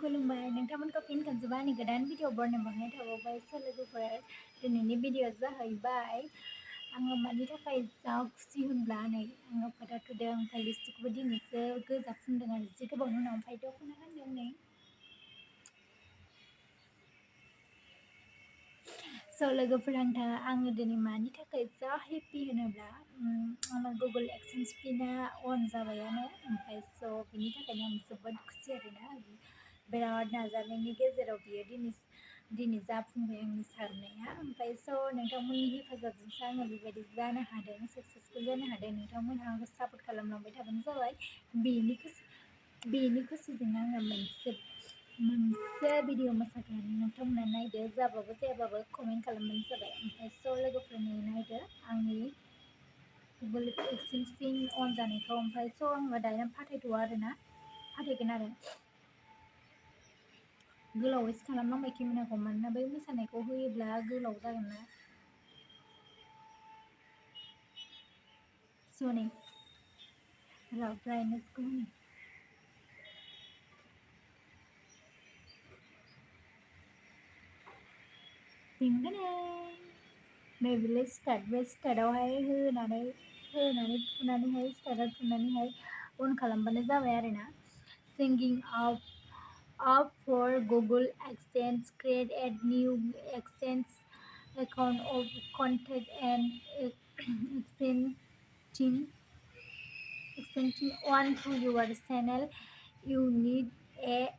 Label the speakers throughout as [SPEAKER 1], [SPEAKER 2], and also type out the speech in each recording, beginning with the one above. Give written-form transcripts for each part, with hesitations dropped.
[SPEAKER 1] खुलुमबाय नोंथांमोनखौ फिन खनसेबाव आंनि गोदान भिडिअ बरायनाय थाबावबाय लोगोफोर दिनैनि भिडिअ जाहैबाय आङो मानि थाखाय जा खुसि होनब्ला नै आङो फोथा थुदों ओमफ्राय लिपस्टिकखौबो दिनैसो गोजा फुनदों आरो जि गोबावनि उनाव ओमफ्राय दख'ना गानदों नै लोगोफोर आङो दिनै मानि थाखाय जा हेपि होनोब्ला आंना गुगोल एक्सेन्स पिना अन जाबायानो ओमफ्राय बिनि थाखायनो आं जोबोद खुसि आरोना बिराद नाजानायनि गेजेराव बियो दिनै जाफुंबाय आंनि साननाया ओमफ्राय नोंथांमोननि हेफाजाबजोंसो आङो बेबायदि जानो हादों सक्सेसफुल जानो हादों नोंथांमोनहा आंखौ सापर्ट खालामलांबाय थाबानो जाबाय बेनि खुसिजोंनो आङो मोनसे भिडिअ मोसागोन नोंथांमोना नायदो जाबाबो जायाबाबो कमेन्ट खालामबानो जाबाय ओमफ्राय लोगोफोरनि नायदो आंनि गुगोल एक्सेन्स पिन अन जानायखौ ओमफ्राय आङो दायो फाथायथ'वा आरोना फाथायगोन आरो गोलावैसो खालामनांबाय केमेराखौ मानोना बै मोसानायखौ होयोब्ला गोलाव जागोन ना नै ब्राइटनेसखौ नैबेलाय स्टार्ट बे स्टार्टआवहाय थुनानैहाय स्टार्टआव थुनानैहाय अन खालामबानो जाबाय आरोना सिंगिं up for Google Accents, create a new Accents account of contact and expanding one to your channel. You need a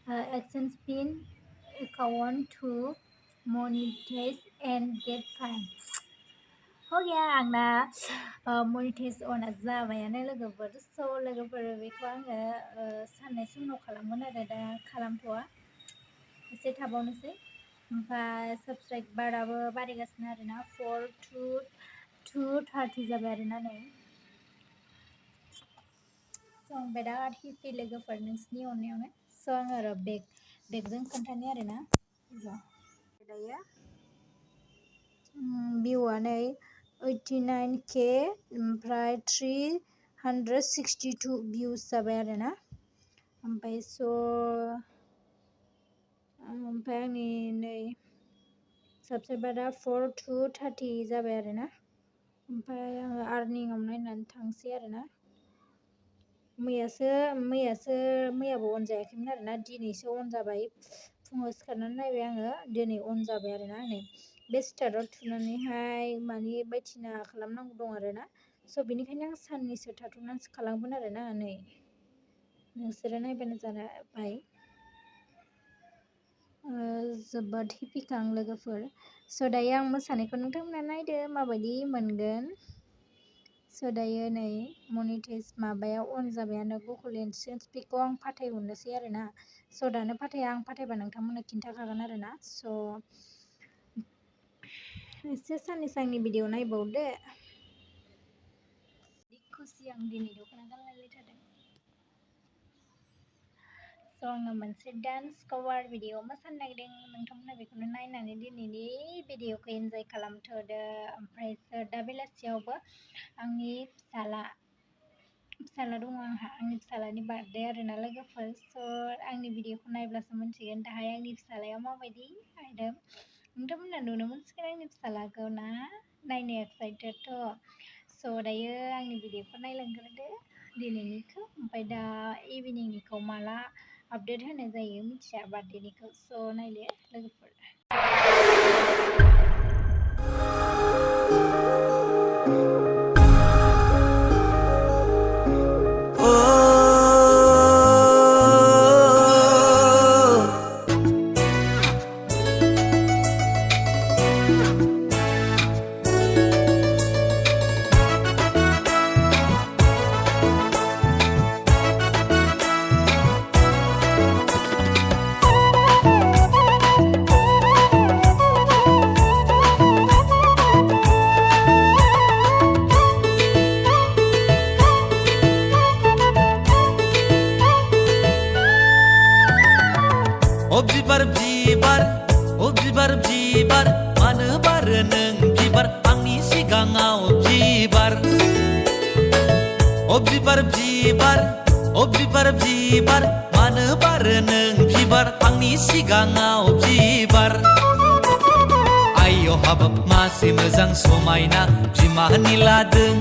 [SPEAKER 1] Accents pin account to monetize and get fame. हो गया आंना मनिटाइज अना जाबायानो लोगोफोर लोगोफोर बेखौ आङो साननैसो उनाव खालामगोन आरो दा खालामथ'वा एसे थाबावनोसै ओमफ्राय साबस्क्राइबाराबो बारायगासिनो आरोना 230 जाबाय आरोना नै आं बिराद हेपि लोगोफोर नोंसिनि अननायावनो आङो आरो बेगजों खोन्थानो आरोना दायो भिउआ नै 89K ओमफ्राय 362 भिउस जाबाय आरोना ओमफ्राय आंनि नै साबस्क्राइबारा 430 जाबाय आरोना ओमफ्राय आङो आर्निंआव नायनानै थांसै आरोना मैयाबो अन जायाखैमोन आरोना दिनैसो अन जाबाय फुङाव सिखारनानै नायबाय आङो दिनै अन जाबाय आरोना नै बे स्टार्टआव थुनानैहाय मानि बायदिसिना खालामनांगौ दं आरोना बेनिखायनो आं साननैसो थाथ'नानैसो खालामगोन आरोना नै नोंसोरो नायबानो जाबाय जोबोद हेपिखा आं लोगोफोर दायो आं मोसानायखौ नोंथांमोना नायदो माबायदि मोनगोन दायो नै मनिटाइज माबायाव अन जाबायानो गुगोल एक्सेन्स पिनखौ आं फाथायहरनोसै आरोना दानो फाथाया आं फाथायबा नोंथांमोननो खिन्थाखागोन आरोना एसे साननैसो आंनि भिडिअ नायबावदो खुसि आं दिनै दख'ना गानलायलायथारदों आङो मोनसे डान्स कभार भिडिअ मोसानो नागिरदों नोंथांमोना बेखौनो नायनानै दिनैनि भिडिअखौ एन्जय खालामथ'दो ओमफ्राय दा बेलासियावबो आंनि फिसाला दङ आंहा आंनि फिसालानि बार्थडे आरोना लोगोफोर आंनि भिडिअखौ नायब्लासो मिन्थिगोन दाहाय आंनि फिसालाया माबायदि आरो नोंथांमोना नुनो मोनसिगोन आंनि फिसालाखौ ना नायनो एक्साइटेडथ' दायो आंनि भिडिअखौ नायलांग्रोदो दिनैनिखौ ओमफ्राय दा इभिनिंनिखौ माला आपडेट होनाय जायो मिथिया बार्थडेनिखौ नायदो लोगोफोर
[SPEAKER 2] बिबार मानो बारो नों बिबार आंनि सिगाङाव बिबार बिबार बिबार मानो बारो नों बिबार आंनि सिगाङाव बिबार आय' हाबाब मासे मोजां समायना बिमानि लादों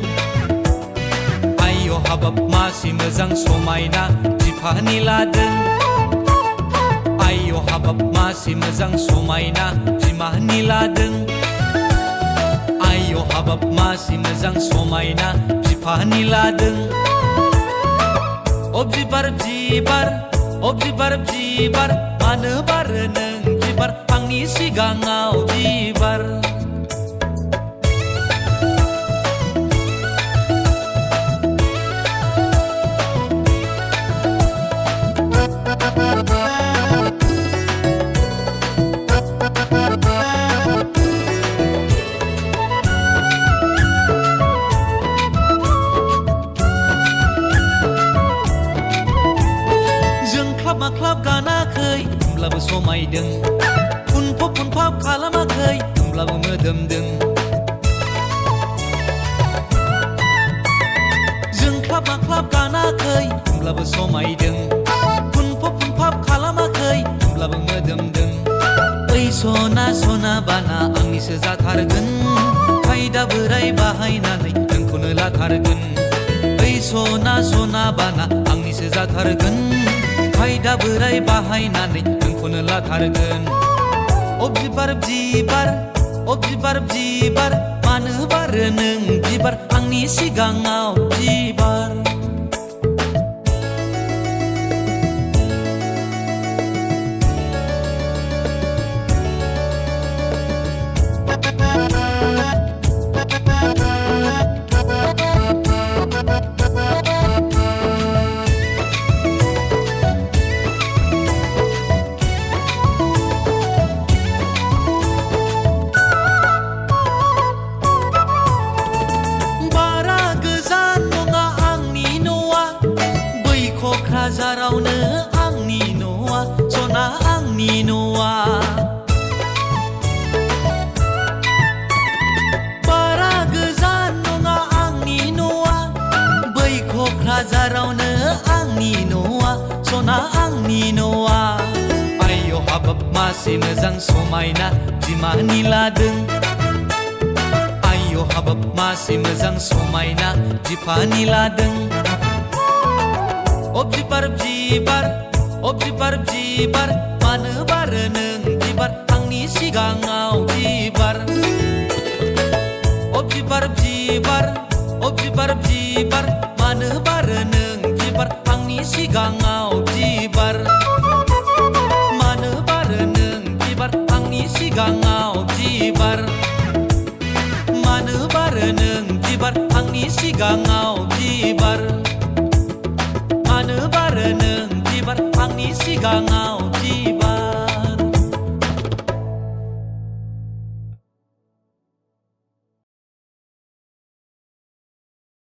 [SPEAKER 2] आय' हाबाब मासे मोजां समायना बिफानि लादों आय' हाबाब मासे मोजां समायना बिमानि लादों आय' हाबाब मासे मोजां समायना बिफानि लादों बिबार बिबार बिबार बिबार मानो बारो नों बिबार आंनि सिगाङाव बिबार माख्लाब गानाखै होमब्लाबो समायदों फुनफब फुनफाब खालामाखै होमब्लाबो मोदोमदों जोंख्लाब माख्लाब गानाखै होमब्लाबो समायदों फुनफब फुनफाब खालामाखै होमब्लाबो मोदोमदों ओइ सना सना बाना आंनिसो जाथारगोन खायदा बोराय बाहायनानै नोंखौनो लाथारगोन ओइ सना सना बाना आंनिसो जाथारगोन खायदा बोराय बाहायनानै नोंखौनो लाथारगोन बिबार बिबार बिबार बिबार मानो बारो नों बिबार आंनि सिगाङाव बिबार क'क्राझारावनो आंनि न'आ सना आंनि न'आ बारा गोजान नङा आंनि न'आ बै क'क्राझारावनो आंनि न'आ सना आंनि न'आ आय' हाबाब मासे मोजां समायना बिमानि लादों आय' हाबाब मासे मोजां समायना बिफानि लादों बिबार बिबार बिबार बिबार मानो बारो नों बिबार आंनि सिगाङाव बिबार बिबार बिबार बिबार बिबार मानो बारो नों बिबार आंनि सिगाङाव बिबार मानो बारो नों बिबार आंनि सिगाङाव बिबार मानो बारो नों बिबार आंनि सिगाङाव बिबार मानो बारो नों बिबार आंनि सिगाङाव